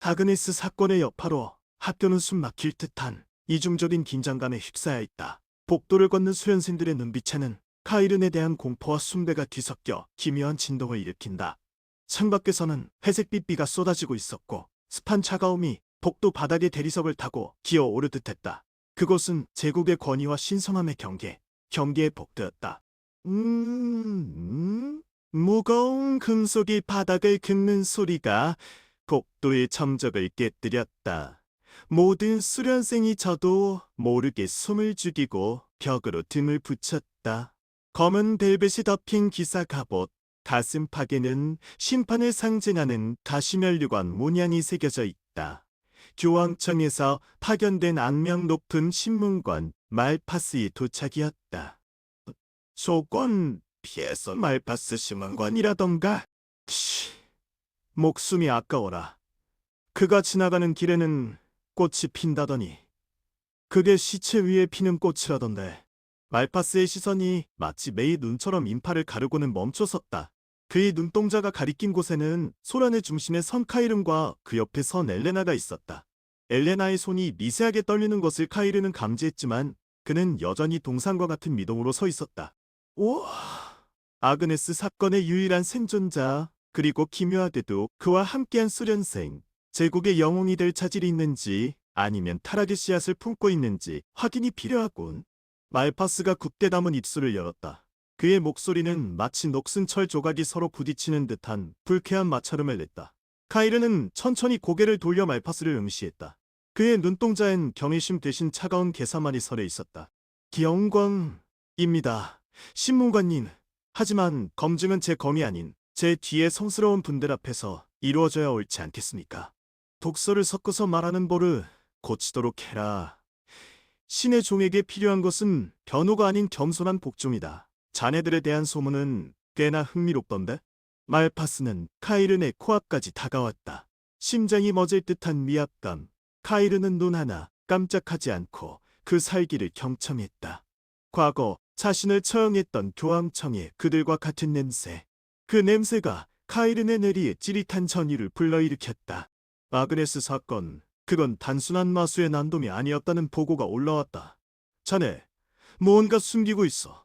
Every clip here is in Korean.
아그네스 사건의 여파로 학교는 숨 막힐 듯한 이중적인 긴장감에 휩싸여 있다. 복도를 걷는 수련생들의 눈빛에는 카이른에 대한 공포와 숭배가 뒤섞여 기묘한 진동을 일으킨다. 창밖에서는 회색빛 비가 쏟아지고 있었고 습한 차가움이 복도 바닥의 대리석을 타고 기어오르듯 했다. 그곳은 제국의 권위와 신성함의 경계의 복도였다. 무거운 금속이 바닥을 긁는 소리가 복도의 정적을 깨뜨렸다. 모든 수련생이 저도 모르게 숨을 죽이고 벽으로 등을 붙였다. 검은 벨벳이 덮인 기사 갑옷, 가슴팍에는 심판을 상징하는 가시면류관 문양이 새겨져 있다. 교황청에서 파견된 악명 높은 신문관 말파스의 도착이었다. 조건 피해서 말파스 신문관이라던가. 목숨이 아까워라. 그가 지나가는 길에는 꽃이 핀다더니 그게 시체 위에 피는 꽃이라던데. 말파스의 시선이 마치 메이 눈처럼 인파를 가르고는 멈춰섰다. 그의 눈동자가 가리킨 곳에는 소란의 중심에 선 카이른과 그 옆에 선 엘레나가 있었다. 엘레나의 손이 미세하게 떨리는 것을 카이른은 감지했지만 그는 여전히 동상과 같은 미동으로 서 있었다. 우와! 아그네스 사건의 유일한 생존자, 그리고 기묘하게도 그와 함께한 수련생, 제국의 영웅이 될 차질이 있는지 아니면 타락의 씨앗을 품고 있는지 확인이 필요하군. 말파스가 굽게 담은 입술을 열었다. 그의 목소리는 마치 녹슨 철 조각이 서로 부딪히는 듯한 불쾌한 마찰음을 냈다. 카이르는 천천히 고개를 돌려 말파스를 응시했다. 그의 눈동자엔 경외심 대신 차가운 계산만이 서려 있었다. 영광입니다. 신문관님. 하지만 검증은 제 검이 아닌 제 뒤에 성스러운 분들 앞에서 이루어져야 옳지 않겠습니까? 독서를 섞어서 말하는 보를 고치도록 해라. 신의 종에게 필요한 것은 변호가 아닌 겸손한 복종이다. 자네들에 대한 소문은 꽤나 흥미롭던데? 말파스는 카이른의 코앞까지 다가왔다. 심장이 멎을 듯한 미압감. 카이른은 눈 하나 깜짝하지 않고 그 살기를 경청했다. 과거 자신을 처형했던 교황청의 그들과 같은 냄새. 그 냄새가 카이른의 뇌리에 찌릿한 전율을 불러일으켰다. 아그네스 사건, 그건 단순한 마수의 난동이 아니었다는 보고가 올라왔다. 자네, 무언가 숨기고 있어.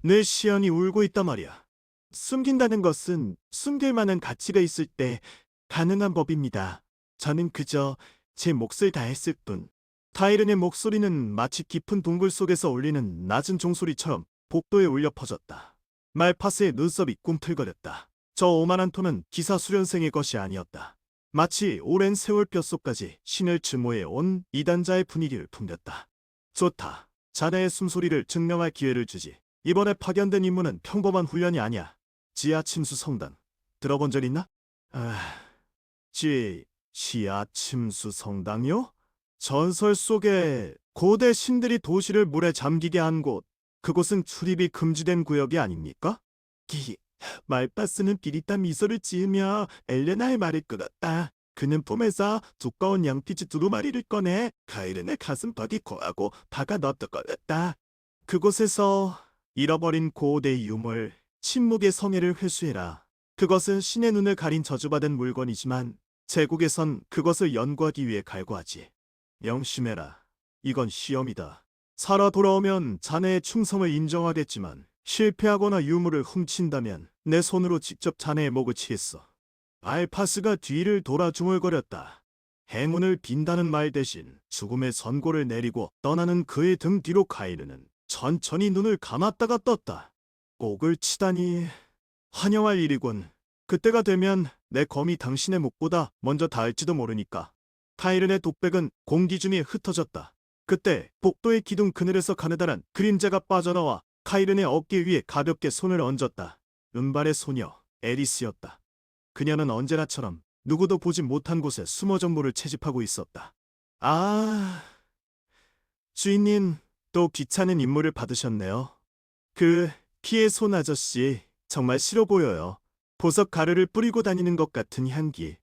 내 시연이 울고 있단 말이야. 숨긴다는 것은 숨길 만한 가치가 있을 때 가능한 법입니다. 저는 그저 제 몫을 다했을 뿐. 카이른의 목소리는 마치 깊은 동굴 속에서 울리는 낮은 종소리처럼 복도에 울려 퍼졌다. 말파스의 눈썹이 꿈틀거렸다. 저 오만한 톤은 기사 수련생의 것이 아니었다. 마치 오랜 세월 뼛속까지 신을 증오해 온 이단자의 분위기를 풍겼다. 좋다. 자네의 숨소리를 증명할 기회를 주지. 이번에 파견된 임무는 평범한 훈련이 아니야. 지하 침수 성당. 들어본 적 있나? 지하 침수 성당이요? 전설 속에 고대 신들이 도시를 물에 잠기게 한 곳. 그곳은 출입이 금지된 구역이 아닙니까? 말파스는 비릿한 미소를 지으며 엘레나의 말을 끌었다. 그는 품에서 두꺼운 양피지 두루마리를 꺼내 카이른의 가슴팍이 고하고 박아 넣었거렸다. 그곳에서 잃어버린 고대 유물, 침묵의 성애를 회수해라. 그것은 신의 눈을 가린 저주받은 물건이지만 제국에선 그것을 연구하기 위해 갈구하지. 명심해라. 이건 시험이다. 살아 돌아오면 자네의 충성을 인정하겠지만 실패하거나 유물을 훔친다면 내 손으로 직접 자네의 목을 치겠어. 말파스가 뒤를 돌아 중얼거렸다. 행운을 빈다는 말 대신 죽음의 선고를 내리고 떠나는 그의 등 뒤로 카이르는 천천히 눈을 감았다가 떴다. 꼭을 치다니 환영할 일이군. 그때가 되면 내 검이 당신의 목보다 먼저 닿을지도 모르니까. 카이른의 독백은 공기 중에 흩어졌다. 그때 복도의 기둥 그늘에서 가느다란 그림자가 빠져나와 카이른의 어깨 위에 가볍게 손을 얹었다. 은발의 소녀 에리스였다. 그녀는 언제나처럼 누구도 보지 못한 곳에 숨어 정보를 채집하고 있었다. 주인님, 또 귀찮은 임무를 받으셨네요. 그 키의 손 아저씨 정말 싫어 보여요. 보석 가루를 뿌리고 다니는 것 같은 향기.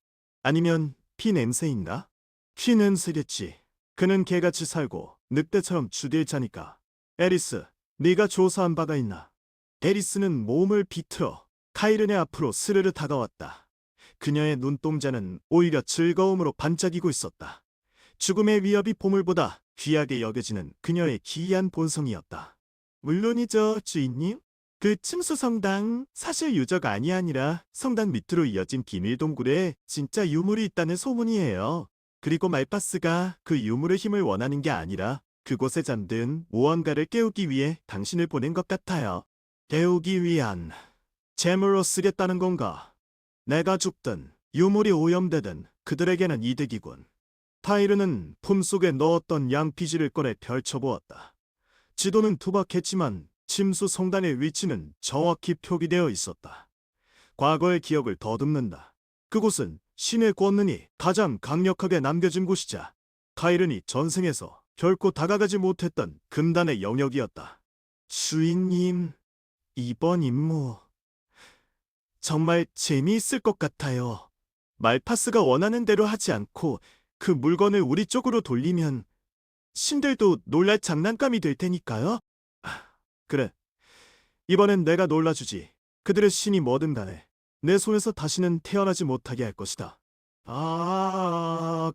아니면 피 냄새인가? 피 냄새겠지. 그는 개같이 살고 늑대처럼 주딜자니까. 에리스, 네가 조사한 바가 있나? 에리스는 몸을 비틀어 카이른의 앞으로 스르르 다가왔다. 그녀의 눈동자는 오히려 즐거움으로 반짝이고 있었다. 죽음의 위협이 보물보다 귀하게 여겨지는 그녀의 기이한 본성이었다. 물론이죠, 주인님. 그 층수 성당 사실 유저가 아니라 성당 밑으로 이어진 비밀 동굴에 진짜 유물이 있다는 소문이에요. 그리고 말파스가 그 유물의 힘을 원하는 게 아니라 그곳에 잠든 무언가를 깨우기 위해 당신을 보낸 것 같아요. 깨우기 위한 재물로 쓰겠다는 건가? 내가 죽든 유물이 오염되든 그들에게는 이득이군. 타이르는 품속에 넣었던 양피지를 꺼내 펼쳐보았다. 지도는 투박했지만 침수 성단의 위치는 정확히 표기되어 있었다. 과거의 기억을 더듬는다. 그곳은 신의 권능이 가장 강력하게 남겨진 곳이자 타이른이 전생에서 결코 다가가지 못했던 금단의 영역이었다. 주인님, 이번 임무 정말 재미있을 것 같아요. 말파스가 원하는 대로 하지 않고 그 물건을 우리 쪽으로 돌리면 신들도 놀랄 장난감이 될 테니까요. 그래, 이번엔 내가 놀라주지. 그들의 신이 뭐든 간에 내 손에서 다시는 태어나지 못하게 할 것이다.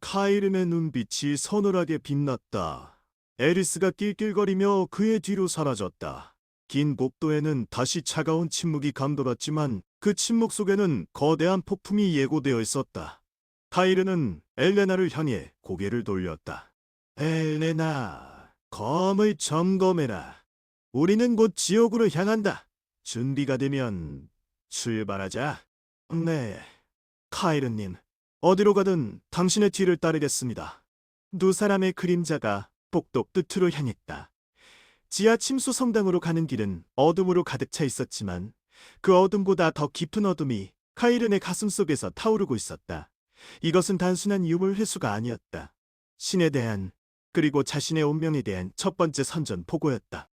카이른의 눈빛이 서늘하게 빛났다. 에리스가 낄낄거리며 그의 뒤로 사라졌다. 긴 복도에는 다시 차가운 침묵이 감돌았지만 그 침묵 속에는 거대한 폭풍이 예고되어 있었다. 카이른은 엘레나를 향해 고개를 돌렸다. 엘레나, 검을 점검해라. 우리는 곧 지옥으로 향한다. 준비가 되면 출발하자. 네, 카이른님. 어디로 가든 당신의 뒤를 따르겠습니다. 두 사람의 그림자가 복도 끝으로 향했다. 지하 침수 성당으로 가는 길은 어둠으로 가득 차 있었지만 그 어둠보다 더 깊은 어둠이 카이른의 가슴 속에서 타오르고 있었다. 이것은 단순한 유물 회수가 아니었다. 신에 대한 그리고 자신의 운명에 대한 첫 번째 선전포고였다.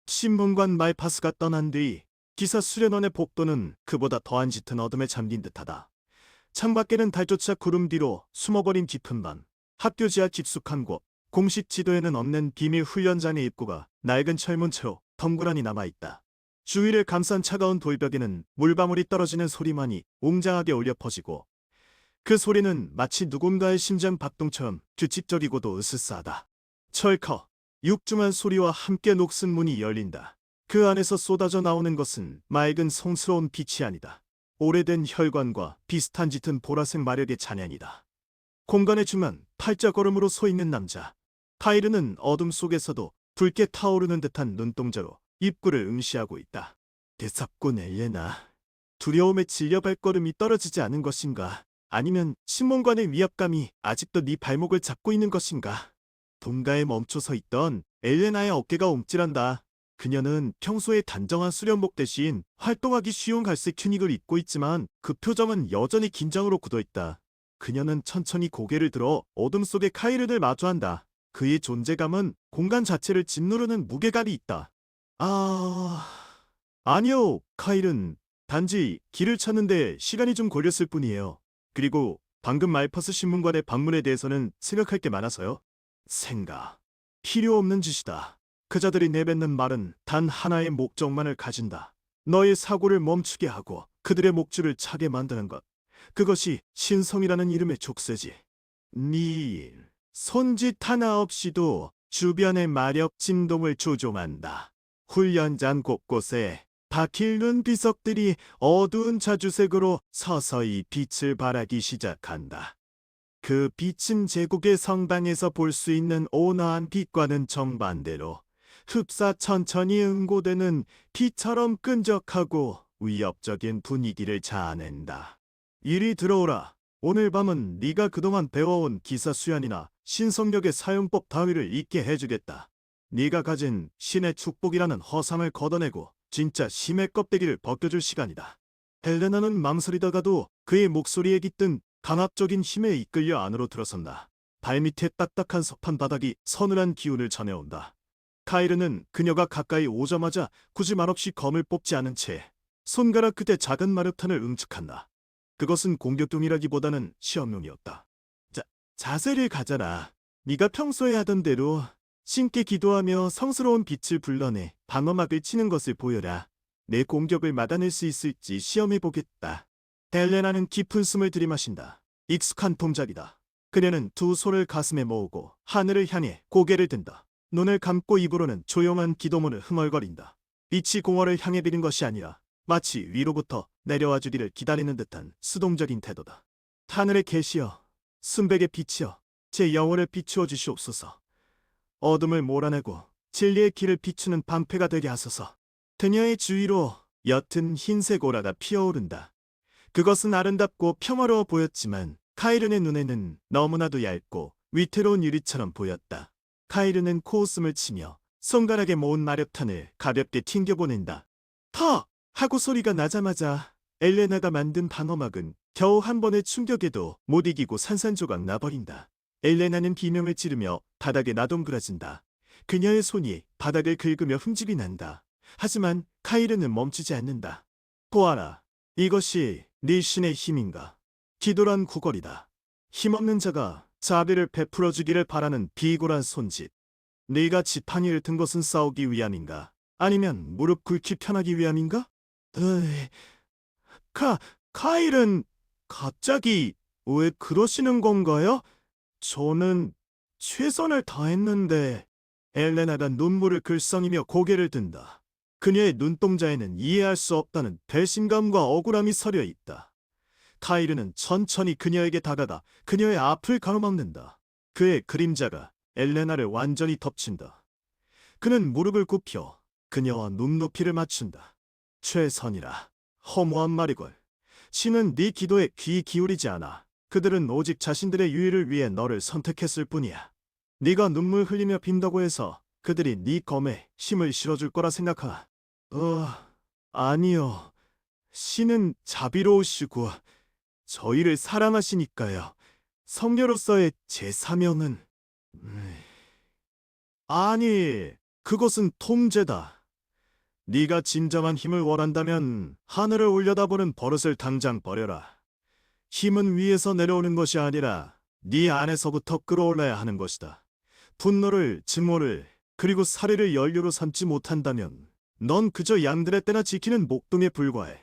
신문관 말파스가 떠난 뒤 기사 수련원의 복도는 그보다 더한 짙은 어둠에 잠긴 듯하다. 창밖에는 달조차 구름 뒤로 숨어버린 깊은 밤, 학교 지하 깊숙한 곳, 공식 지도에는 없는 비밀 훈련장의 입구가 낡은 철문채로 덩그러니 남아있다. 주위를 감싼 차가운 돌벽에는 물방울이 떨어지는 소리만이 웅장하게 울려 퍼지고 그 소리는 마치 누군가의 심장 박동처럼 규칙적이고도 으스스하다. 철커, 육중한 소리와 함께 녹슨 문이 열린다. 그 안에서 쏟아져 나오는 것은 맑은 성스러운 빛이 아니다. 오래된 혈관과 비슷한 짙은 보라색 마력의 잔향이다. 공간의 중간 팔자걸음으로 서 있는 남자. 카이르는 어둠 속에서도 붉게 타오르는 듯한 눈동자로 입구를 응시하고 있다. 대삽군 엘레나, 두려움에 질려 발걸음이 떨어지지 않은 것인가? 아니면 신문관의 위압감이 아직도 네 발목을 잡고 있는 것인가? 동가에 멈춰서 있던 엘레나의 어깨가 움찔한다. 그녀는 평소에 단정한 수련복 대신 활동하기 쉬운 갈색 튜닉을 입고 있지만 그 표정은 여전히 긴장으로 굳어있다. 그녀는 천천히 고개를 들어 어둠 속의 카이른을 마주한다. 그의 존재감은 공간 자체를 짓누르는 무게감이 있다. 아니요, 카이른. 단지 길을 찾는데 시간이 좀 걸렸을 뿐이에요. 그리고 방금 말파스 신문관의 방문에 대해서는 생각할 게 많아서요. 생각. 필요 없는 짓이다. 그자들이 내뱉는 말은 단 하나의 목적만을 가진다. 너의 사고를 멈추게 하고 그들의 목줄을 차게 만드는 것. 그것이 신성이라는 이름의 족쇄지. 네 손짓 하나 없이도 주변의 마력 진동을 조종한다. 훈련장 곳곳에 박힐 눈비석들이 어두운 자주색으로 서서히 빛을 발하기 시작한다. 그 빛은 제국의 성당에서 볼 수 있는 온화한 빛과는 정반대로 흡사 천천히 응고되는 피처럼 끈적하고 위협적인 분위기를 자아낸다. 이리 들어오라. 오늘 밤은 네가 그동안 배워온 기사 수련이나 신성력의 사용법 따위를 잊게 해주겠다. 네가 가진 신의 축복이라는 허상을 걷어내고 진짜 심의 껍데기를 벗겨줄 시간이다. 헬레나는 망설이다가도 그의 목소리에 깃든 강압적인 힘에 이끌려 안으로 들어선다. 발밑에 딱딱한 석판 바닥이 서늘한 기운을 전해온다. 카이르는 그녀가 가까이 오자마자 굳이 말없이 검을 뽑지 않은 채 손가락 끝에 작은 마력탄을 응축한다. 그것은 공격용이라기보다는 시험용이었다. 자세를 가져라. 네가 평소에 하던 대로 신께 기도하며 성스러운 빛을 불러내 방어막을 치는 것을 보여라. 내 공격을 막아낼 수 있을지 시험해보겠다. 델레나는 깊은 숨을 들이마신다. 익숙한 동작이다. 그녀는 두 손을 가슴에 모으고 하늘을 향해 고개를 든다. 눈을 감고 입으로는 조용한 기도문을 흥얼거린다. 빛이 공허를 향해 비는 것이 아니라 마치 위로부터 내려와 주기를 기다리는 듯한 수동적인 태도다. 하늘의 계시여, 순백의 빛이여, 제 영혼을 비추어 주시옵소서. 어둠을 몰아내고 진리의 길을 비추는 방패가 되게 하소서. 그녀의 주위로 옅은 흰색 오라가 피어오른다. 그것은 아름답고 평화로워 보였지만 카이른의 눈에는 너무나도 얇고 위태로운 유리처럼 보였다. 카이른은 코웃음을 치며 손가락에 모은 마력탄을 가볍게 튕겨보낸다. 터! 하고 소리가 나자마자 엘레나가 만든 방어막은 겨우 한 번의 충격에도 못 이기고 산산조각 나버린다. 엘레나는 비명을 지르며 바닥에 나동그라진다. 그녀의 손이 바닥을 긁으며 흠집이 난다. 하지만 카이르는 멈추지 않는다. 보아라, 이것이 네 신의 힘인가? 기도란 구걸이다. 힘없는 자가 자비를 베풀어 주기를 바라는 비굴한 손짓. 네가 지팡이를 든 것은 싸우기 위함인가? 아니면 무릎 꿇기 편하기 위함인가? 으이, 카일은 갑자기 왜 그러시는 건가요? 저는 최선을 다했는데. 엘레나가 눈물을 글썽이며 고개를 든다. 그녀의 눈동자에는 이해할 수 없다는 배신감과 억울함이 서려 있다. 카이르는 천천히 그녀에게 다가가 그녀의 앞을 가로막는다. 그의 그림자가 엘레나를 완전히 덮친다. 그는 무릎을 굽혀 그녀와 눈높이를 맞춘다. 최선이라. 허무한 말이걸. 신은 네 기도에 귀 기울이지 않아. 그들은 오직 자신들의 유익을 위해 너를 선택했을 뿐이야. 네가 눈물 흘리며 빈다고 해서 그들이 네 검에 힘을 실어줄 거라 생각하. 아니요. 신은 자비로우시고 저희를 사랑하시니까요. 성녀로서의 제 사명은... 아니, 그것은 통제다. 네가 진정한 힘을 원한다면 하늘을 올려다보는 버릇을 당장 버려라. 힘은 위에서 내려오는 것이 아니라 네 안에서부터 끌어올라야 하는 것이다. 분노를, 증오를, 그리고 살해를 연료로 삼지 못한다면 넌 그저 양들의 때나 지키는 목동에 불과해.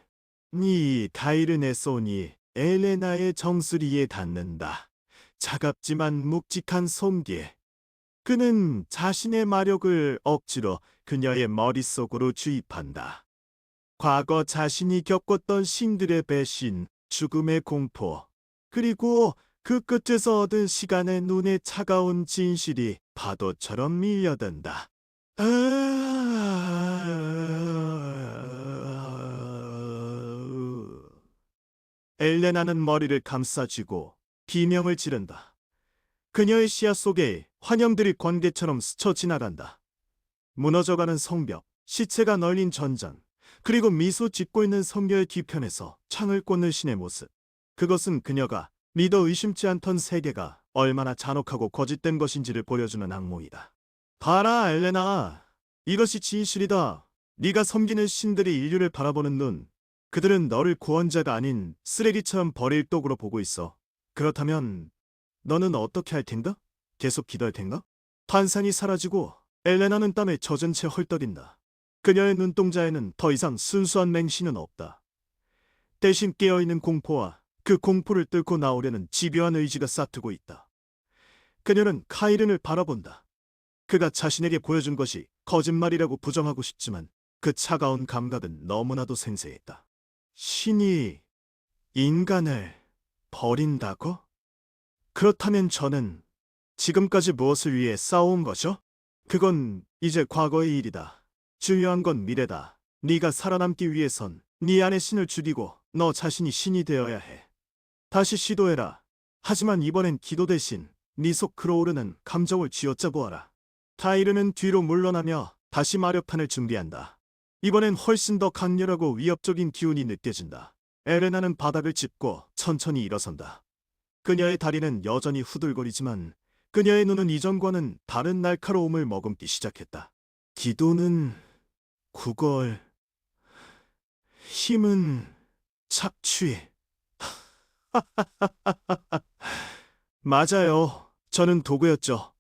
네 가이르네 손이 엘레나의 정수리에 닿는다. 차갑지만 묵직한 손기에. 그는 자신의 마력을 억지로 그녀의 머릿속으로 주입한다. 과거 자신이 겪었던 신들의 배신, 죽음의 공포, 그리고 그 끝에서 얻은 시간의 눈에 차가운 진실이 파도처럼 밀려든다. 엘레나는 머리를 감싸쥐고 비명을 지른다. 그녀의 시야 속에 환영들이 번개처럼 스쳐 지나간다. 무너져가는 성벽, 시체가 널린 전장, 그리고 미소 짓고 있는 성녀의 뒤편에서 창을 꽂는 신의 모습. 그것은 그녀가 믿어 의심치 않던 세계가 얼마나 잔혹하고 거짓된 것인지를 보여주는 악몽이다. 봐라, 엘레나. 이것이 진실이다. 네가 섬기는 신들이 인류를 바라보는 눈. 그들은 너를 구원자가 아닌 쓰레기처럼 버릴 독으로 보고 있어. 그렇다면 너는 어떻게 할 텐가? 계속 기도할 텐가? 환상이 사라지고 엘레나는 땀에 젖은 채 헐떡인다. 그녀의 눈동자에는 더 이상 순수한 맹신은 없다. 대신 깨어있는 공포와 그 공포를 뚫고 나오려는 집요한 의지가 싹트고 있다. 그녀는 카이른을 바라본다. 그가 자신에게 보여준 것이 거짓말이라고 부정하고 싶지만 그 차가운 감각은 너무나도 생생했다. 신이 인간을 버린다고? 그렇다면 저는 지금까지 무엇을 위해 싸워온 거죠? 그건 이제 과거의 일이다. 중요한 건 미래다. 네가 살아남기 위해선 네 안에 신을 죽이고 너 자신이 신이 되어야 해. 다시 시도해라. 하지만 이번엔 기도 대신 네 속 끌어오르는 감정을 쥐어짜 보아라. 타이르는 뒤로 물러나며 다시 마력탄을 준비한다. 이번엔 훨씬 더 강렬하고 위협적인 기운이 느껴진다. 에레나는 바닥을 짚고 천천히 일어선다. 그녀의 다리는 여전히 후들거리지만 그녀의 눈은 이전과는 다른 날카로움을 머금기 시작했다. 기도는 구걸, 힘은 착취. 맞아요. 저는 도구였죠.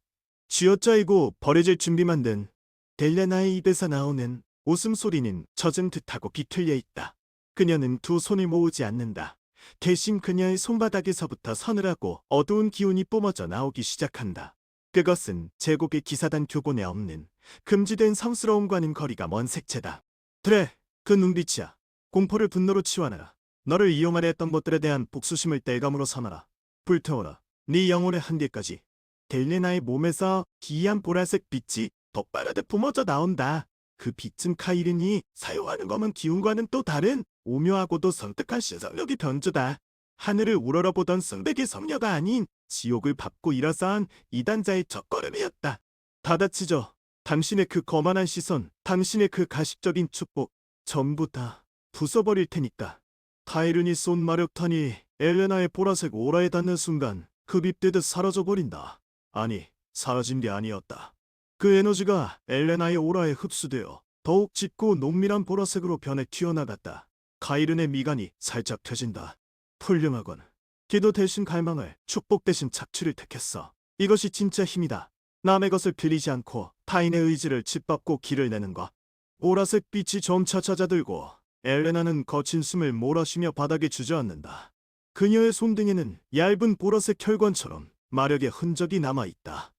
쥐어짜이고 버려질 준비만 된. 델레나의 입에서 나오는 웃음소리는 젖은 듯하고 비틀려 있다. 그녀는 두 손을 모으지 않는다. 대신 그녀의 손바닥에서부터 서늘하고 어두운 기운이 뿜어져 나오기 시작한다. 그것은 제국의 기사단 교본에 없는 금지된 성스러움과는 거리가 먼 색채다. 그래, 그 눈빛이야. 공포를 분노로 치환하라. 너를 이용하려 했던 것들에 대한 복수심을 땔감으로 삼아라. 불태워라. 네 영혼의 한계까지. 델레나의 몸에서 기이한 보라색 빛이 덧바라듯 뿜어져 나온다. 그 빛은 카이린이 사용하는 검은 기운과는 또 다른 오묘하고도 섬뜩한 시선력이 변주다. 하늘을 우러러보던 성백의 성녀가 아닌 지옥을 밟고 일어선 이단자의 첫걸음이었다. 다다치죠. 당신의 그 거만한 시선, 당신의 그 가식적인 축복, 전부 다 부숴버릴 테니까. 카이른이 쏜 마력탄이 엘레나의 보라색 오라에 닿는 순간 흡입되듯 사라져버린다. 아니, 사라진 게 아니었다. 그 에너지가 엘레나의 오라에 흡수되어 더욱 짙고 농밀한 보라색으로 변해 튀어나갔다. 카이른의 미간이 살짝 펴진다. 훌륭하군. 기도 대신 갈망을, 축복 대신 착취를 택했어. 이것이 진짜 힘이다. 남의 것을 빌리지 않고 타인의 의지를 짓밟고 길을 내는 것. 보라색 빛이 점차 잦아들고 엘레나는 거친 숨을 몰아쉬며 바닥에 주저앉는다. 그녀의 손등에는 얇은 보라색 혈관처럼 마력의 흔적이 남아있다.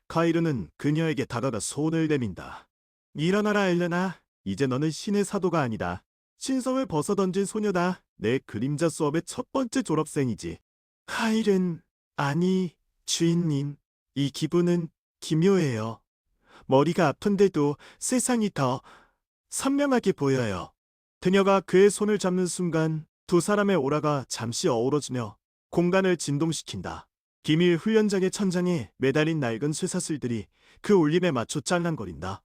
카이르는 그녀에게 다가가 손을 내민다. 일어나라 엘레나. 이제 너는 신의 사도가 아니다. 신성을 벗어던진 소녀다. 내 그림자 수업의 첫 번째 졸업생이지. 카이른, 아니, 주인님. 이 기분은 기묘해요. 머리가 아픈데도 세상이 더 선명하게 보여요. 그녀가 그의 손을 잡는 순간 두 사람의 오라가 잠시 어우러지며 공간을 진동시킨다. 기밀 훈련장의 천장에 매달린 낡은 쇠사슬들이 그 울림에 맞춰 짤랑거린다.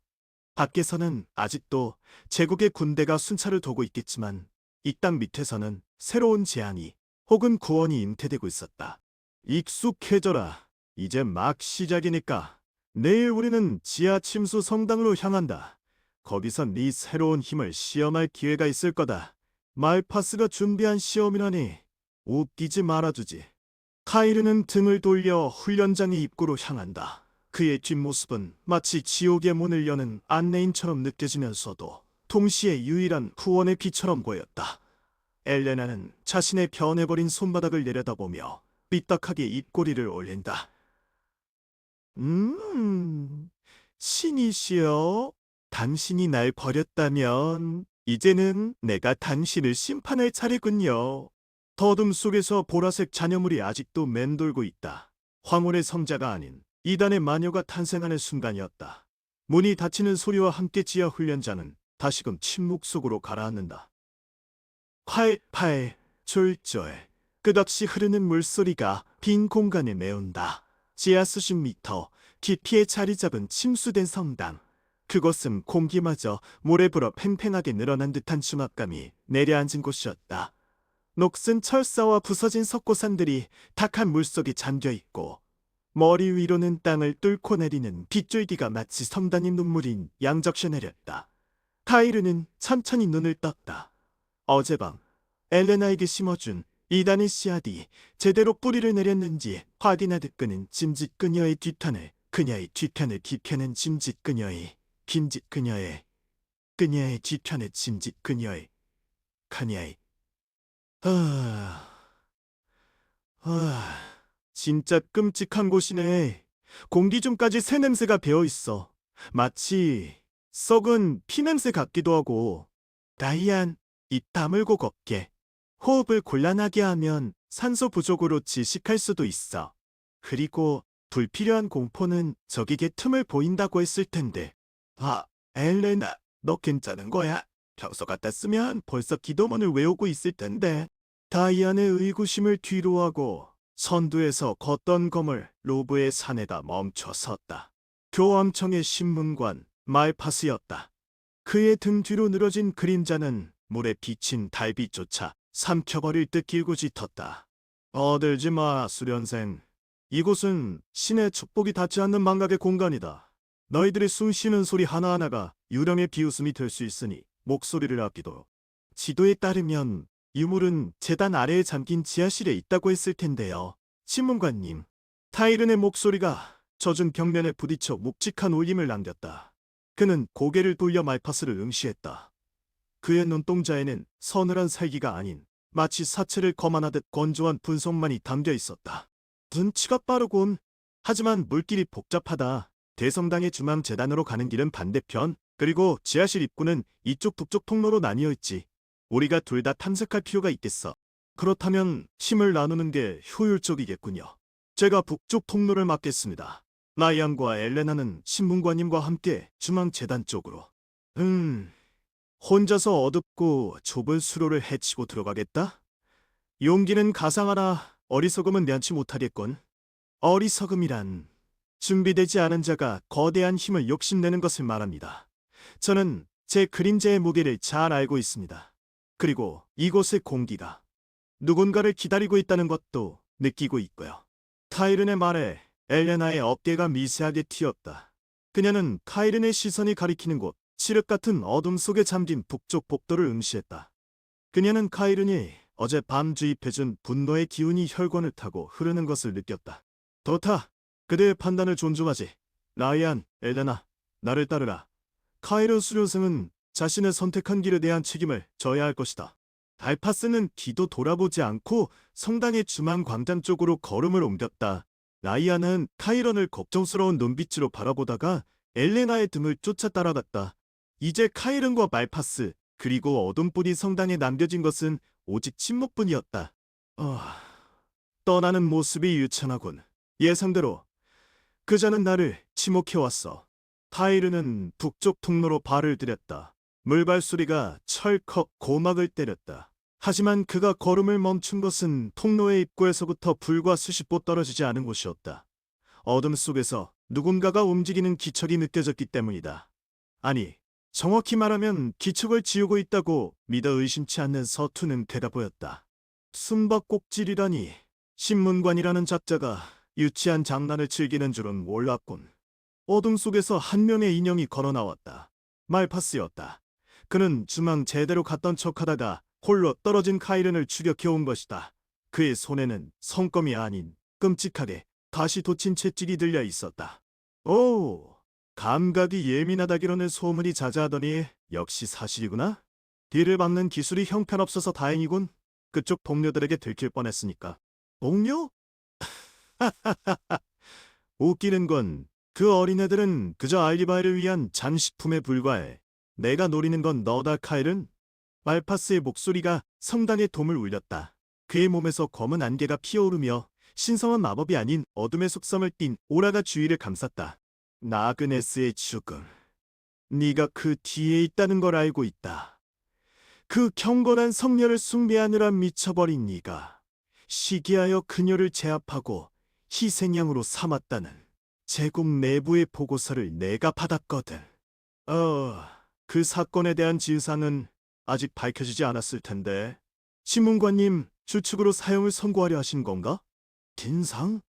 밖에서는 아직도 제국의 군대가 순찰을 도고 있겠지만 이 땅 밑에서는 새로운 재앙이 혹은 구원이 잉태되고 있었다. 익숙해져라. 이제 막 시작이니까. 내일 우리는 지하 침수 성당으로 향한다. 거기서 네 새로운 힘을 시험할 기회가 있을 거다. 말파스가 준비한 시험이라니 웃기지 말아주지. 카이르는 등을 돌려 훈련장의 입구로 향한다. 그의 뒷모습은 마치 지옥의 문을 여는 안내인처럼 느껴지면서도 동시에 유일한 후원의 빛처럼 보였다. 엘레나는 자신의 변해버린 손바닥을 내려다보며 삐딱하게 입꼬리를 올린다. 신이시여. 당신이 날 버렸다면 이제는 내가 당신을 심판할 차례군요. 더듬 속에서 보라색 잔여물이 아직도 맴돌고 있다. 황혼의 성자가 아닌 이단의 마녀가 탄생하는 순간이었다. 문이 닫히는 소리와 함께 지하 훈련장은 다시금 침묵 속으로 가라앉는다. 활팔, 졸졸, 끝없이 흐르는 물소리가 빈 공간을 메운다. 지하 수십 미터 깊이에 자리 잡은 침수된 성당. 그곳은 공기마저 모래 불어 팽팽하게 늘어난 듯한 중압감이 내려앉은 곳이었다. 녹슨 철사와 부서진 석고산들이 탁한 물속에 잠겨있고 머리 위로는 땅을 뚫고 내리는 빗줄기가 마치 성단의 눈물인 양적셔 내렸다. 카이르는 천천히 눈을 떴다. 어젯밤 엘레나에게 심어준 이단의 씨앗이 제대로 뿌리를 내렸는지 확인하듯 그는 짐짓 그녀의 뒤편을 그녀의 뒤편을 뒤편은 짐짓 그녀의 김짓 그녀의 뒤편에 짐짓 그녀의 진짜 끔찍한 곳이네. 공기 중까지 새 냄새가 배어있어. 마치 썩은 피 냄새 같기도 하고. 다이안, 입 다물고 걷게. 호흡을 곤란하게 하면 산소 부족으로 질식할 수도 있어. 그리고 불필요한 공포는 적에게 틈을 보인다고 했을 텐데. 아, 엘레나, 너 괜찮은 거야? 평소 같았으면 벌써 기도문을 외우고 있을 텐데. 다이안의 의구심을 뒤로하고 선두에서 걷던 검을 로브의 산에다 멈춰 섰다. 교암청의 신문관 말파스였다. 그의 등 뒤로 늘어진 그림자는 물에 비친 달빛조차 삼켜버릴 듯 길고 짙었다. 어들지 마, 수련생. 이곳은 신의 축복이 닿지 않는 망각의 공간이다. 너희들의 숨 쉬는 소리 하나하나가 유령의 비웃음이 될 수 있으니 목소리를 아끼도록. 지도에 따르면 유물은 재단 아래에 잠긴 지하실에 있다고 했을 텐데요. 신문관님. 타이른의 목소리가 젖은 벽면에 부딪혀 묵직한 울림을 남겼다. 그는 고개를 돌려 말파스를 응시했다. 그의 눈동자에는 서늘한 살기가 아닌 마치 사체를 거만하듯 건조한 분석만이 담겨 있었다. 눈치가 빠르군. 하지만 물길이 복잡하다. 대성당의 중앙재단으로 가는 길은 반대편, 그리고 지하실 입구는 이쪽 북쪽 통로로 나뉘어 있지. 우리가 둘 다 탐색할 필요가 있겠어. 그렇다면 힘을 나누는 게 효율적이겠군요. 제가 북쪽 통로를 맡겠습니다. 라이안과 엘레나는 신문관님과 함께 중앙재단 쪽으로. 혼자서 어둡고 좁은 수로를 헤치고 들어가겠다? 용기는 가상하나 어리석음은 면치 못하겠군. 어리석음이란 준비되지 않은 자가 거대한 힘을 욕심내는 것을 말합니다. 저는 제 그림자의 무게를 잘 알고 있습니다. 그리고 이곳의 공기가 누군가를 기다리고 있다는 것도 느끼고 있고요. 카이른의 말에 엘레나의 어깨가 미세하게 튀었다. 그녀는 카이른의 시선이 가리키는 곳, 칠흑 같은 어둠 속에 잠긴 북쪽 복도를 응시했다. 그녀는 카이른이 어제 밤 주입해준 분노의 기운이 혈관을 타고 흐르는 것을 느꼈다. 도타, 그대의 판단을 존중하지. 라이안, 엘레나, 나를 따르라. 카이른 수료승은 자신의 선택한 길에 대한 책임을 져야 할 것이다. 달파스는 뒤도 돌아보지 않고 성당의 중앙 광장 쪽으로 걸음을 옮겼다. 라이안은 카이런을 걱정스러운 눈빛으로 바라보다가 엘레나의 등을 쫓아 따라갔다. 이제 카이른과 말파스, 그리고 어둠뿐이 성당에 남겨진 것은 오직 침묵뿐이었다. 떠나는 모습이 유창하군. 예상대로 그자는 나를 지목해왔어. 카이른은 북쪽 통로로 발을 들였다. 물발소리가 철컥 고막을 때렸다. 하지만 그가 걸음을 멈춘 것은 통로의 입구에서부터 불과 수십보 떨어지지 않은 곳이었다. 어둠 속에서 누군가가 움직이는 기척이 느껴졌기 때문이다. 아니, 정확히 말하면 기척을 지우고 있다고 믿어 의심치 않는 서투는 대가 보였다. 숨바꼭질이라니, 신문관이라는 작자가 유치한 장난을 즐기는 줄은 몰랐군. 어둠 속에서 한 명의 인형이 걸어 나왔다. 말파스였다. 그는 중앙 제대로 갔던 척하다가 홀로 떨어진 카이른을 추격해온 것이다. 그의 손에는 성검이 아닌 끔찍하게 가시 돋친 채찍이 들려 있었다. 오, 감각이 예민하다기로는 소문이 자자하더니 역시 사실이구나. 뒤를 막는 기술이 형편없어서 다행이군. 그쪽 동료들에게 들킬 뻔했으니까. 동료? 웃기는 건 그 어린애들은 그저 알리바이를 위한 장식품에 불과해. 내가 노리는 건 너다, 카일은. 말파스의 목소리가 성당의 돔을 울렸다. 그의 몸에서 검은 안개가 피어오르며 신성한 마법이 아닌 어둠의 속성을 띤 오라가 주위를 감쌌다. 나그네스의 죽음. 네가 그 뒤에 있다는 걸 알고 있다. 그 경건한 성녀를 숭배하느라 미쳐버린 네가 시기하여 그녀를 제압하고 희생양으로 삼았다는 제국 내부의 보고서를 내가 받았거든. 그 사건에 대한 진상은 아직 밝혀지지 않았을 텐데. 신문관님, 추측으로 사형을 선고하려 하신 건가? 진상?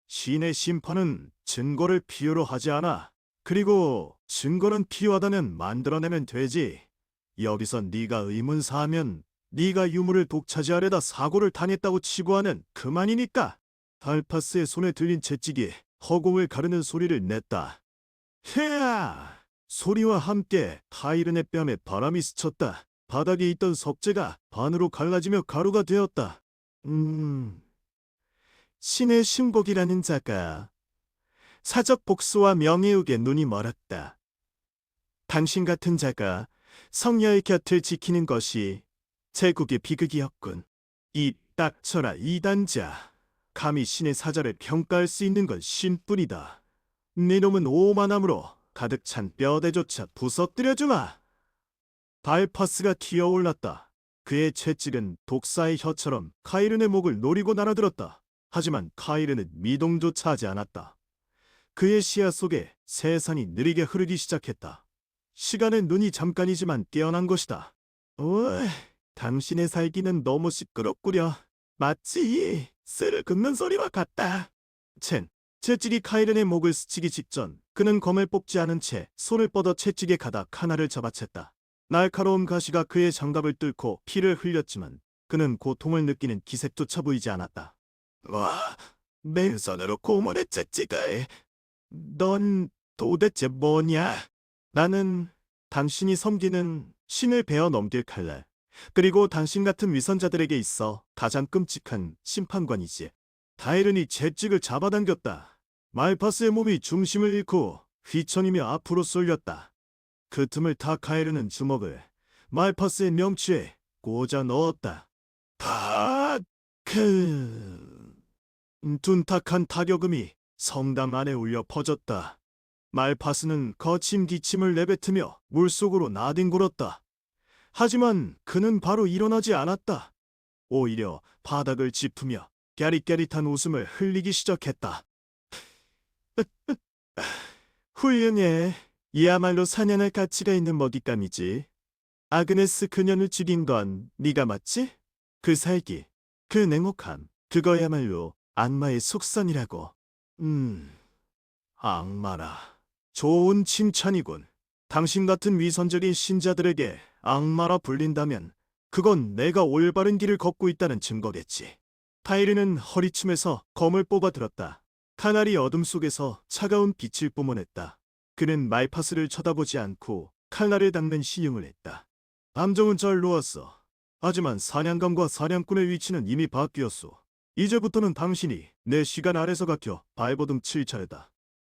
신의 심판은 증거를 필요로 하지 않아. 그리고 증거는 필요하다면 만들어내면 되지. 여기서 네가 의문사하면 네가 유물을 독차지하려다 사고를 당했다고 치부하는 그만이니까. 달파스의 손에 들린 채찍이 허공을 가르는 소리를 냈다. 헤아! 소리와 함께 카이른의 뺨에 바람이 스쳤다. 바닥에 있던 석재가 반으로 갈라지며 가루가 되었다. 신의 신복이라는 자가 사적 복수와 명예욕에 눈이 멀었다. 당신 같은 자가 성녀의 곁을 지키는 것이 제국의 비극이었군. 이 닥쳐라 이단자. 감히 신의 사자를 평가할 수 있는 건 신뿐이다. 네 놈은 오만함으로 가득 찬 뼈대조차 부서뜨려주마. 달파스가 튀어올랐다. 그의 채찍은 독사의 혀처럼 카이른의 목을 노리고 날아들었다. 하지만 카이른은 미동조차 하지 않았다. 그의 시야 속에 세상이 느리게 흐르기 시작했다. 시간은 눈이 잠깐이지만 깨어난 것이다. 당신의 살기는 너무 시끄럽구려. 마치 쇠를 긋는 소리와 같다. 채찍이 카이른의 목을 스치기 직전 그는 검을 뽑지 않은 채 손을 뻗어 채찍의 가닥 하나를 잡아챘다. 날카로운 가시가 그의 장갑을 뚫고 피를 흘렸지만 그는 고통을 느끼는 기색조차 보이지 않았다. 와, 맨손으로 고문의 채찍을. 넌 도대체 뭐냐? 나는 당신이 섬기는 신을 베어 넘길 칼날, 그리고 당신 같은 위선자들에게 있어 가장 끔찍한 심판관이지. 타이른이 채찍을 잡아당겼다. 말파스의 몸이 중심을 잃고 휘청이며 앞으로 쏠렸다. 그 틈을 타 카이르는 주먹을 말파스의 명치에 꽂아 넣었다. 둔탁한 타격음이 성당 안에 울려 퍼졌다. 말파스는 거친 기침을 내뱉으며 물속으로 나뒹굴었다. 하지만 그는 바로 일어나지 않았다. 오히려 바닥을 짚으며 깨릿깨릿한 웃음을 흘리기 시작했다. 훌륭해. 이야말로 사냥할 가치가 있는 먹잇감이지. 아그네스 그녀를 죽인 건 네가 맞지? 그 살기, 그 냉혹함, 그거야말로 악마의 속성이라고. 악마라. 좋은 칭찬이군. 당신 같은 위선적인 신자들에게 악마라 불린다면 그건 내가 올바른 길을 걷고 있다는 증거겠지. 타이르는 허리춤에서 검을 뽑아 들었다. 카날이 어둠 속에서 차가운 빛을 뿜어냈다. 그는 말파스를 쳐다보지 않고 칼날을 닦는 시음을 했다. 감정은 잘 놓았어. 하지만 사냥감과 사냥꾼의 위치는 이미 바뀌었소. 이제부터는 당신이 내 시간 아래서 갇혀 발버둥 칠 차례다.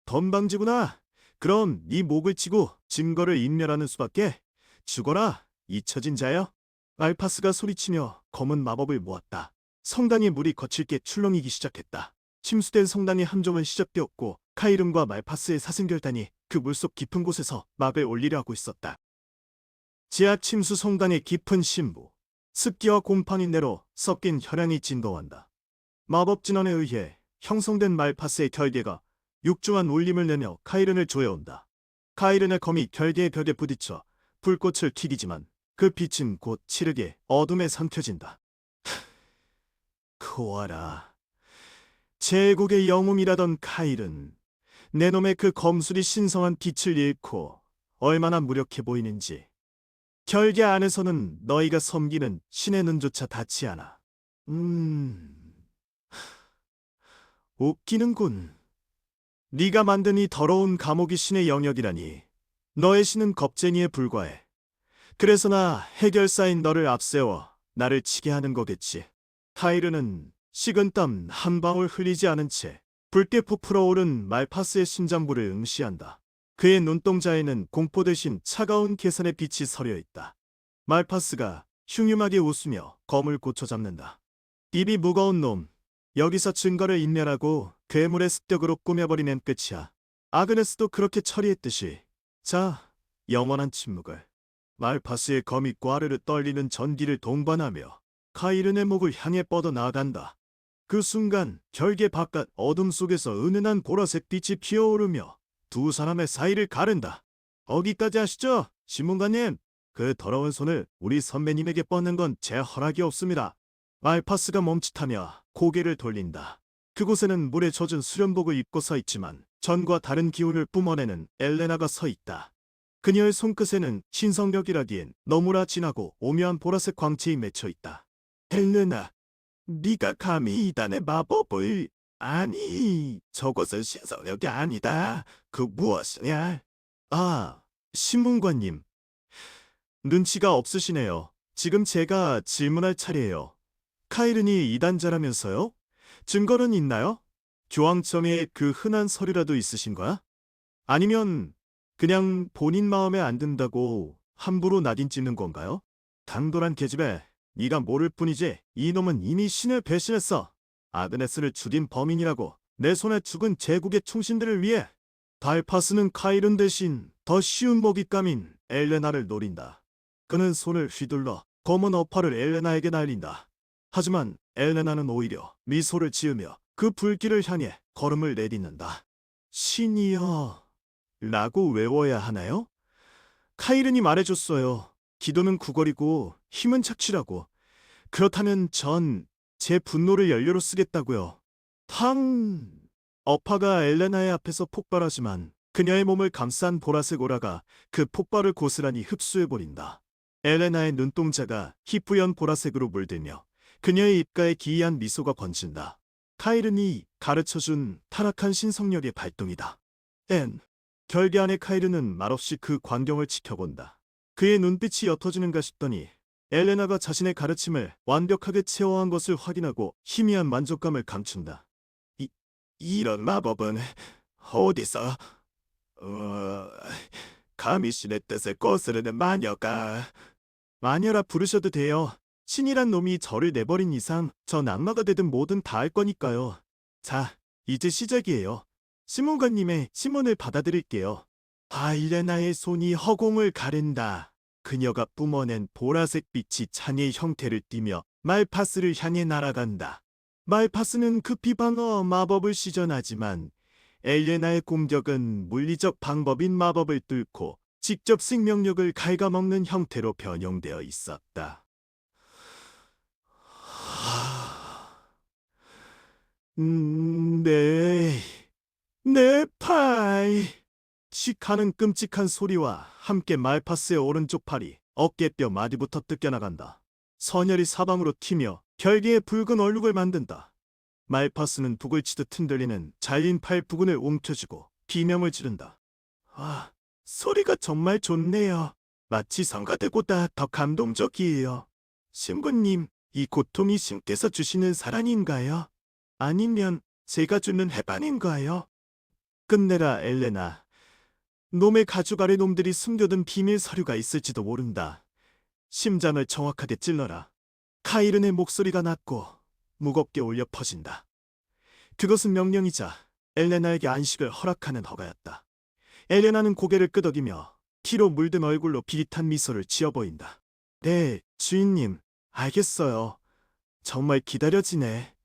건방지구나. 그럼 네 목을 치고 증거를 인멸하는 수밖에. 죽어라, 잊혀진 자여. 말파스가 소리치며 검은 마법을 모았다. 성당의 물이 거칠게 출렁이기 시작했다. 침수된 성당의 함정은 시작되었고 카이름과 말파스의 사슴결단이 그 물속 깊은 곳에서 막을 올리려 하고 있었다. 지하 침수 성당의 깊은 심부. 습기와 곰팡이내로 섞인 혈향이 진동한다. 마법 진원에 의해 형성된 말파스의 결계가 육중한 울림을 내며 카이른을 조여온다. 카이른의 검이 결계의 벽에 부딪혀 불꽃을 튀기지만 그 빛은 곧 치르게 어둠에 삼켜진다. 코아라. 제국의 영웅이라던 카이른. 내 놈의 그 검술이 신성한 빛을 잃고 얼마나 무력해 보이는지. 결계 안에서는 너희가 섬기는 신의 눈조차 닿지 않아. 웃기는군. 네가 만든 이 더러운 감옥이 신의 영역이라니. 너의 신은 겁쟁이에 불과해. 그래서 나 해결사인 너를 앞세워 나를 치게 하는 거겠지. 타이르는 식은땀 한 방울 흘리지 않은 채 붉게 부풀어 오른 말파스의 심장부를 응시한다. 그의 눈동자에는 공포 대신 차가운 계산의 빛이 서려 있다. 말파스가 흉흉하게 웃으며 검을 고쳐 잡는다. 입이 무거운 놈. 여기서 증거를 인멸하고 괴물의 습격으로 꾸며버리면 끝이야. 아그네스도 그렇게 처리했듯이. 자, 영원한 침묵을. 말파스의 검이 꽈르르 떨리는 전기를 동반하며 카이른의 목을 향해 뻗어 나아간다. 그 순간 결계 바깥 어둠 속에서 은은한 보라색 빛이 피어오르며 두 사람의 사이를 가른다. 거기까지 하시죠, 신문관님. 그 더러운 손을 우리 선배님에게 뻗는 건 제 허락이 없습니다. 말파스가 멈칫하며 고개를 돌린다. 그곳에는 물에 젖은 수련복을 입고 서 있지만 전과 다른 기운을 뿜어내는 엘레나가 서 있다. 그녀의 손끝에는 신성벽이라기엔 너무나 진하고 오묘한 보라색 광채이 맺혀 있다. 엘레나, 네가 감히 이단의 마법을... 아니, 저것은 신성력이 아니다. 그 무엇이냐? 아, 신문관님. 눈치가 없으시네요. 지금 제가 질문할 차례예요. 카이른이 이단자라면서요? 증거는 있나요? 교황청에 그 흔한 서류라도 있으신가? 아니면 그냥 본인 마음에 안 든다고 함부로 낙인 찍는 건가요? 당돌한 계집애, 네가 모를 뿐이지 이놈은 이미 신을 배신했어. 아그네스를 죽인 범인이라고. 내 손에 죽은 제국의 충신들을 위해. 달파스는 카이른 대신 더 쉬운 먹잇감인 엘레나를 노린다. 그는 손을 휘둘러 검은 어파를 엘레나에게 날린다. 하지만 엘레나는 오히려 미소를 지으며 그 불길을 향해 걸음을 내딛는다. 신이여 라고 외워야 하나요? 카이른이 말해줬어요. 기도는 구걸이고 힘은 착취라고. 그렇다면 전 제 분노를 연료로 쓰겠다고요. 탕! 어파가 엘레나의 앞에서 폭발하지만 그녀의 몸을 감싼 보라색 오라가 그 폭발을 고스란히 흡수해버린다. 엘레나의 눈동자가 희뿌연 보라색으로 물들며 그녀의 입가에 기이한 미소가 번진다. 카이른이 가르쳐준 타락한 신성력의 발동이다. 결계 안의 카이른은 말없이 그 광경을 지켜본다. 그의 눈빛이 옅어지는가 싶더니 엘레나가 자신의 가르침을 완벽하게 체화한 것을 확인하고 희미한 만족감을 감춘다. 이런 마법은 어디서? 어... 감히 신의 뜻을 거스르는 마녀가... 마녀라 부르셔도 돼요. 신이란 놈이 저를 내버린 이상 전 악마가 되든 뭐든 다 할 거니까요. 자, 이제 시작이에요. 시몬가님의 심원을 받아들일게요. 바일레나의 손이 허공을 가른다. 그녀가 뿜어낸 보라색 빛이 찬의 형태를 띠며 말파스를 향해 날아간다. 말파스는 급히 방어 마법을 시전하지만 엘레나의 공격은 물리적 방법인 마법을 뚫고 직접 생명력을 갉아먹는 형태로 변형되어 있었다. 내 팔. 칙 하는 끔찍한 소리와 함께 말파스의 오른쪽 팔이 어깨뼈 마디부터 뜯겨나간다. 선혈이 사방으로 튀며 결계의 붉은 얼룩을 만든다. 말파스는 북을 치듯 흔들리는 잘린 팔 부근을 움켜쥐고 비명을 지른다. 아, 소리가 정말 좋네요. 마치 성가대보다 더 감동적이에요. 신부님, 이 고통이 신께서 주시는 사랑인가요? 아니면 제가 주는 해반인가요? 끝내라, 엘레나. 놈의 가죽 아래 놈들이 숨겨둔 비밀 서류가 있을지도 모른다. 심장을 정확하게 찔러라. 카이른의 목소리가 낮고 무겁게 울려 퍼진다. 그것은 명령이자 엘레나에게 안식을 허락하는 허가였다. 엘레나는 고개를 끄덕이며 피로 물든 얼굴로 비릿한 미소를 지어 보인다. 네, 주인님, 알겠어요. 정말 기다려지네.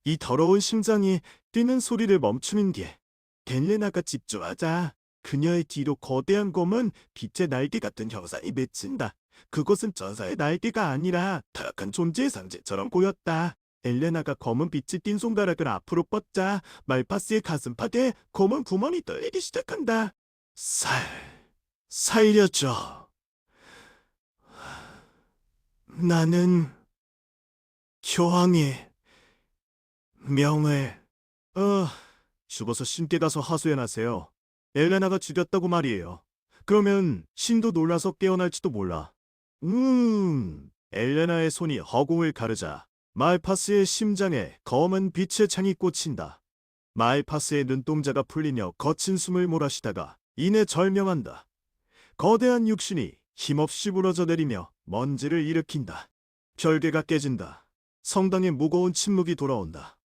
이 더러운 심장이 뛰는 소리를 멈추는 게 엘레나가 집중하자. 그녀의 뒤로 거대한 곰은 빛의 날개 같은 형상이 맺힌다. 그것은 전사의 날개가 아니라 타락한 존재의 상징처럼 보였다. 엘레나가 검은 빛이 띤 손가락을 앞으로 뻗자 말파스의 가슴팍에 검은 구멍이 떨리기 시작한다. 살려줘. 나는 교황의 명을... 죽어서 신께 가서 하소연하세요. 엘레나가 죽였다고 말이에요. 그러면 신도 놀라서 깨어날지도 몰라. 엘레나의 손이 허공을 가르자 말파스의 심장에 검은 빛의 창이 꽂힌다. 말파스의 눈동자가 풀리며 거친 숨을 몰아쉬다가 이내 절명한다. 거대한 육신이 힘없이 부러져 내리며 먼지를 일으킨다. 결계가 깨진다. 성당에 무거운 침묵이 돌아온다.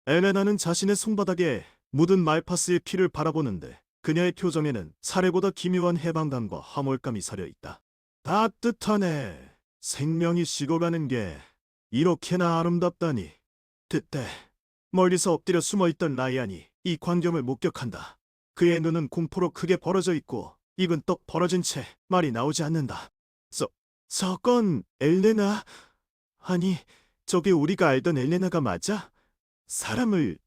엘레나는 자신의 손바닥에 묻은 말파스의 피를 바라보는데 그녀의 표정에는 사례보다 기묘한 해방감과 화몰감이 서려 있다. 따뜻하네. 생명이 식어가는 게 이렇게나 아름답다니. 그때 멀리서 엎드려 숨어있던 라이안이 이 광경을 목격한다. 그의 눈은 공포로 크게 벌어져 있고 입은 떡 벌어진 채 말이 나오지 않는다. 저건 엘레나? 아니, 저게 우리가 알던 엘레나가 맞아? 사람을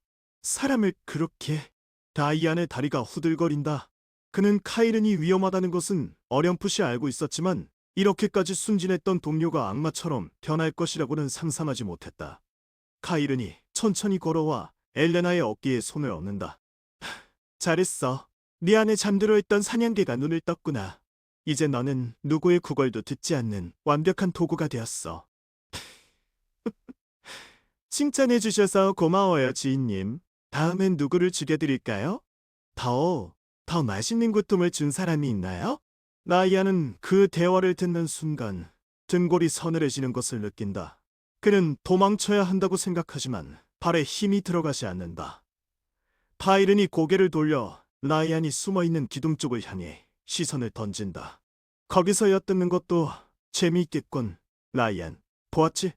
그렇게... 다이안의 다리가 후들거린다. 그는 카이른이 위험하다는 것은 어렴풋이 알고 있었지만 이렇게까지 순진했던 동료가 악마처럼 변할 것이라고는 상상하지 못했다. 카이른이 천천히 걸어와 엘레나의 어깨에 손을 얹는다. 잘했어. 네 안에 잠들어 있던 사냥개가 눈을 떴구나. 이제 너는 누구의 구걸도 듣지 않는 완벽한 도구가 되었어. 칭찬해 주셔서 고마워요, 지인님. 다음엔 누구를 죽여드릴까요? 더 맛있는 고통을 준 사람이 있나요? 라이아는 그 대화를 듣는 순간 등골이 서늘해지는 것을 느낀다. 그는 도망쳐야 한다고 생각하지만 발에 힘이 들어가지 않는다. 파이른이 고개를 돌려 라이안이 숨어있는 기둥 쪽을 향해 시선을 던진다. 거기서 엿듣는 것도 재미있겠군. 라이안, 보았지?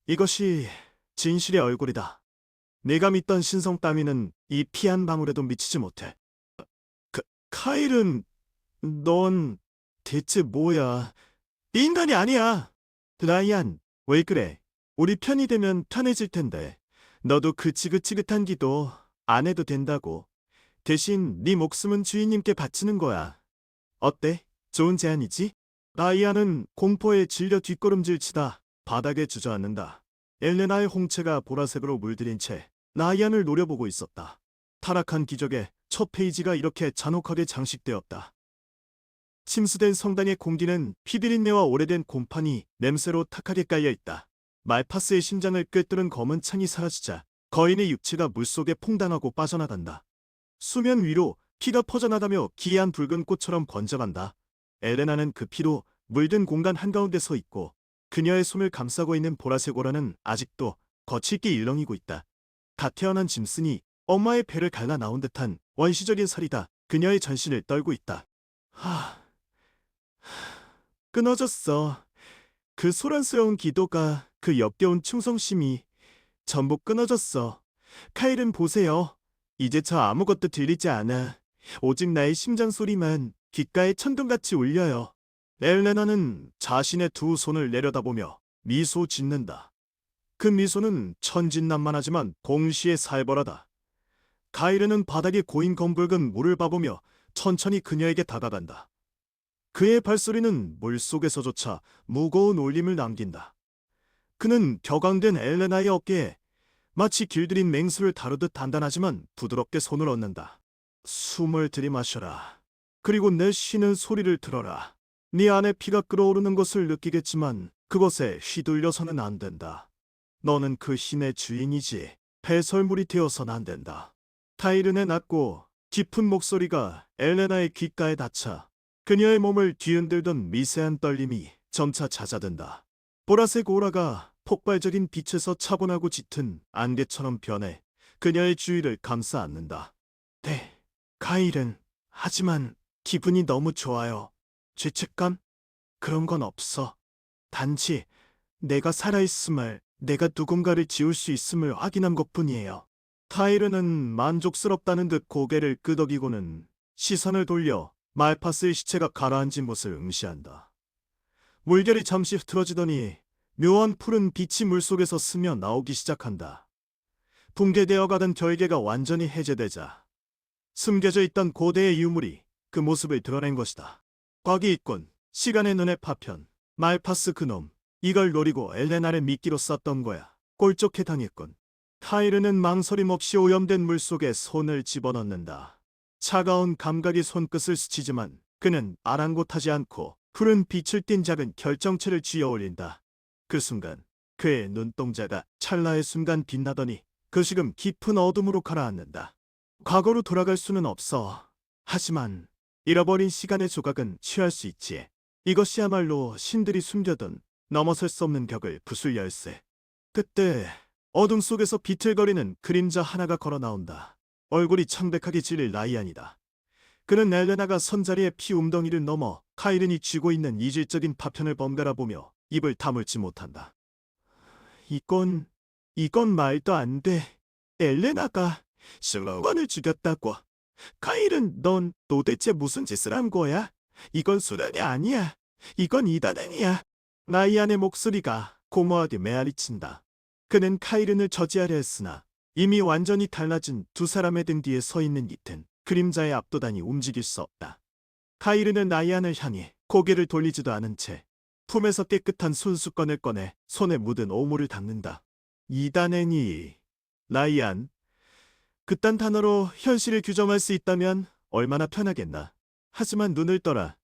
이것이 진실의 얼굴이다. 내가 믿던 신성 따위는 이 피 한 방울에도 미치지 못해. 카일은... 넌 대체 뭐야? 인간이 아니야! 라이안, 왜 그래? 우리 편이 되면 편해질 텐데. 너도 그 지긋지긋한 기도 안 해도 된다고. 대신 네 목숨은 주인님께 바치는 거야. 어때? 좋은 제안이지? 라이안은 공포에 질려 뒷걸음질 치다 바닥에 주저앉는다. 엘레나의 홍채가 보라색으로 물들인 채 라이안을 노려보고 있었다. 타락한 기적의 첫 페이지가 이렇게 잔혹하게 장식되었다. 침수된 성당의 공기는 피비린내와 오래된 곰팡이 냄새로 탁하게 깔려 있다. 말파스의 심장을 꿰뚫은 검은 창이 사라지자 거인의 육체가 물속에 퐁당하고 빠져나간다. 수면 위로 피가 퍼져나가며 기이한 붉은 꽃처럼 번져간다. 엘레나는 그 피로 물든 공간 한가운데 서 있고 그녀의 손을 감싸고 있는 보라색 오라는 아직도 거칠게 일렁이고 있다. 갓 태어난 짐승이 엄마의 배를 갈라 나온 듯한 원시적인 살이다. 그녀의 전신을 떨고 있다. 끊어졌어. 그 소란스러운 기도가, 그 역겨운 충성심이 전부 끊어졌어. 카일은 보세요. 이제 저 아무것도 들리지 않아. 오직 나의 심장 소리만 귓가에 천둥같이 울려요. 엘레나는 자신의 두 손을 내려다보며 미소 짓는다. 그 미소는 천진난만하지만 동시에 살벌하다. 카이르는 바닥에 고인 검붉은 물을 봐보며 천천히 그녀에게 다가간다. 그의 발소리는 물속에서조차 무거운 울림을 남긴다. 그는 격앙된 엘레나의 어깨에 마치 길들인 맹수를 다루듯 단단하지만 부드럽게 손을 얹는다. 숨을 들이마셔라. 그리고 내 쉬는 소리를 들어라. 네 안에 피가 끓어오르는 것을 느끼겠지만 그것에 휘둘려서는 안 된다. 너는 그 신의 주인이지 배설물이 되어서는 안 된다. 타이른의 낮고 깊은 목소리가 엘레나의 귓가에 닿자 그녀의 몸을 뒤흔들던 미세한 떨림이 점차 잦아든다. 보라색 오라가 폭발적인 빛에서 차분하고 짙은 안개처럼 변해 그녀의 주위를 감싸 안는다. 네, 카일은 하지만 기분이 너무 좋아요. 죄책감? 그런 건 없어. 단지 내가 살아있음을, 내가 누군가를 지울 수 있음을 확인한 것뿐이에요. 타이르는 만족스럽다는 듯 고개를 끄덕이고는 시선을 돌려 말파스의 시체가 가라앉은 곳을 응시한다. 물결이 잠시 흐트러지더니 묘한 푸른 빛이 물속에서 스며 나오기 시작한다. 붕괴되어 가던 결계가 완전히 해제되자 숨겨져 있던 고대의 유물이 그 모습을 드러낸 것이다. 곽이 있군. 시간의 눈의 파편. 말파스 그놈. 이걸 노리고 엘레나를 미끼로 썼던 거야. 꼴쪽해 당했군. 타이르는 망설임 없이 오염된 물속에 손을 집어넣는다. 차가운 감각이 손끝을 스치지만 그는 아랑곳하지 않고 푸른 빛을 띤 작은 결정체를 쥐어 올린다. 그 순간 그의 눈동자가 찰나의 순간 빛나더니 그 시금 깊은 어둠으로 가라앉는다. 과거로 돌아갈 수는 없어. 하지만 잃어버린 시간의 조각은 취할 수 있지. 이것이야말로 신들이 숨겨둔 넘어설 수 없는 벽을 부술 열쇠. 그때 어둠 속에서 비틀거리는 그림자 하나가 걸어 나온다. 얼굴이 창백하게 질릴 라이안이다. 그는 엘레나가 선자리의 피 웅덩이를 넘어 카이른이 쥐고 있는 이질적인 파편을 번갈아 보며 입을 다물지 못한다. 이건 말도 안 돼. 엘레나가 슬로건을 죽였다고. 카일은 넌 도대체 무슨 짓을 한 거야? 이건 수단이 아니야. 이건 이단행이야. 라이안의 목소리가 고모하게 메아리친다. 그는 카이른을 저지하려 했으나 이미 완전히 달라진 두 사람의 등 뒤에 서 있는 이땐 그림자의 압도단이 움직일 수 없다. 카이른은 라이안을 향해 고개를 돌리지도 않은 채 품에서 깨끗한 손수건을 꺼내 손에 묻은 오물을 닦는다. 이단행이 라이안. 그딴 단어로 현실을 규정할 수 있다면 얼마나 편하겠나. 하지만 눈을 떠라.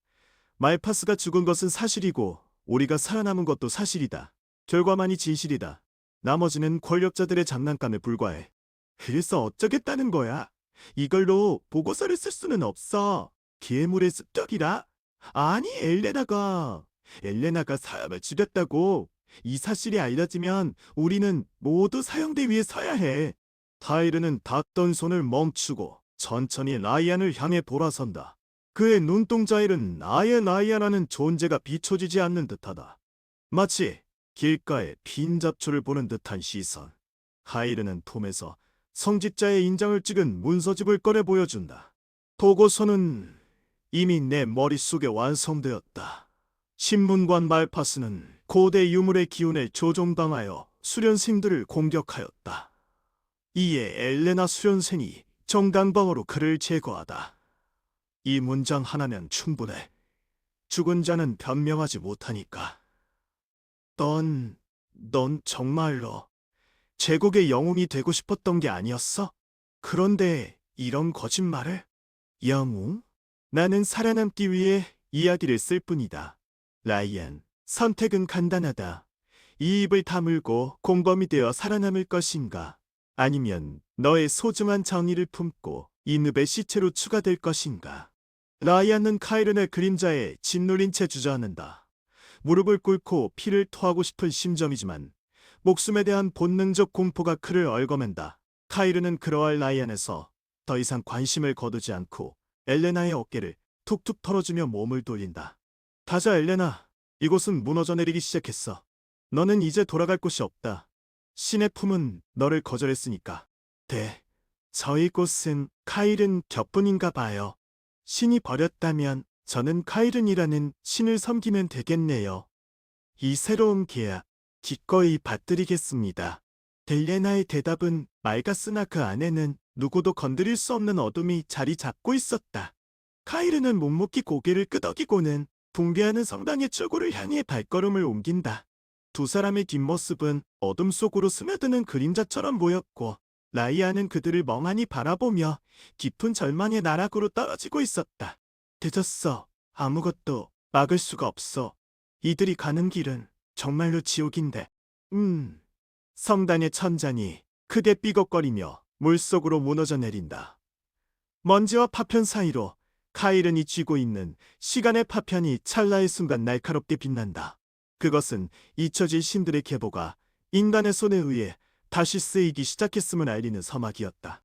말파스가 죽은 것은 사실이고 우리가 살아남은 것도 사실이다. 결과만이 진실이다. 나머지는 권력자들의 장난감에 불과해. 그래서 어쩌겠다는 거야? 이걸로 보고서를 쓸 수는 없어. 괴물의 습격이라? 아니, 엘레나가 사람을 죽였다고. 이 사실이 알려지면 우리는 모두 사형대 위에 서야 해. 타이르는 닿던 손을 멈추고 천천히 라이안을 향해 돌아선다. 그의 눈동자에는 아예 라이안이라는 존재가 비춰지지 않는 듯하다. 마치 길가에 빈 잡초를 보는 듯한 시선. 타이르는 톰에서 성직자의 인장을 찍은 문서집을 꺼내 보여준다. 보고서는 이미 내 머릿속에 완성되었다. 신문관 말파스는 고대 유물의 기운에 조종당하여 수련생들을 공격하였다. 이에 엘레나 수련생이 정당방어로 그를 제거하다. 이 문장 하나면 충분해. 죽은 자는 변명하지 못하니까. 넌 정말로 제국의 영웅이 되고 싶었던 게 아니었어? 그런데 이런 거짓말을? 영웅? 나는 살아남기 위해 이야기를 쓸 뿐이다. 라이안, 선택은 간단하다. 이 입을 다물고 공범이 되어 살아남을 것인가? 아니면 너의 소중한 정의를 품고 이 늪의 시체로 추가될 것인가? 라이안은 카이른의 그림자에 짓눌린 채 주저앉는다. 무릎을 꿇고 피를 토하고 싶은 심정이지만 목숨에 대한 본능적 공포가 그를 얽어맨다. 카이른은 그러할 라이안에서 더 이상 관심을 거두지 않고 엘레나의 어깨를 툭툭 털어주며 몸을 돌린다. 가자 엘레나, 이곳은 무너져 내리기 시작했어. 너는 이제 돌아갈 곳이 없다. 신의 품은 너를 거절했으니까. 저희 곳은 카이른 곁뿐인가 봐요. 신이 버렸다면 저는 카이른이라는 신을 섬기면 되겠네요. 이 새로운 계약 기꺼이 받드리겠습니다. 델레나의 대답은 맑았으나 그 안에는 누구도 건드릴 수 없는 어둠이 자리 잡고 있었다. 카이르는 묵묵히 고개를 끄덕이고는 붕괴하는 성당의 출구를 향해 발걸음을 옮긴다. 두 사람의 뒷모습은 어둠 속으로 스며드는 그림자처럼 보였고 라이아는 그들을 멍하니 바라보며 깊은 절망의 나락으로 떨어지고 있었다. 늦었어. 아무것도 막을 수가 없어. 이들이 가는 길은 정말로 지옥인데. 성당의 천장이 크게 삐걱거리며 물속으로 무너져 내린다. 먼지와 파편 사이로 카이른이 쥐고 있는 시간의 파편이 찰나의 순간 날카롭게 빛난다. 그것은 잊혀질 신들의 계보가 인간의 손에 의해 다시 쓰이기 시작했음을 알리는 서막이었다.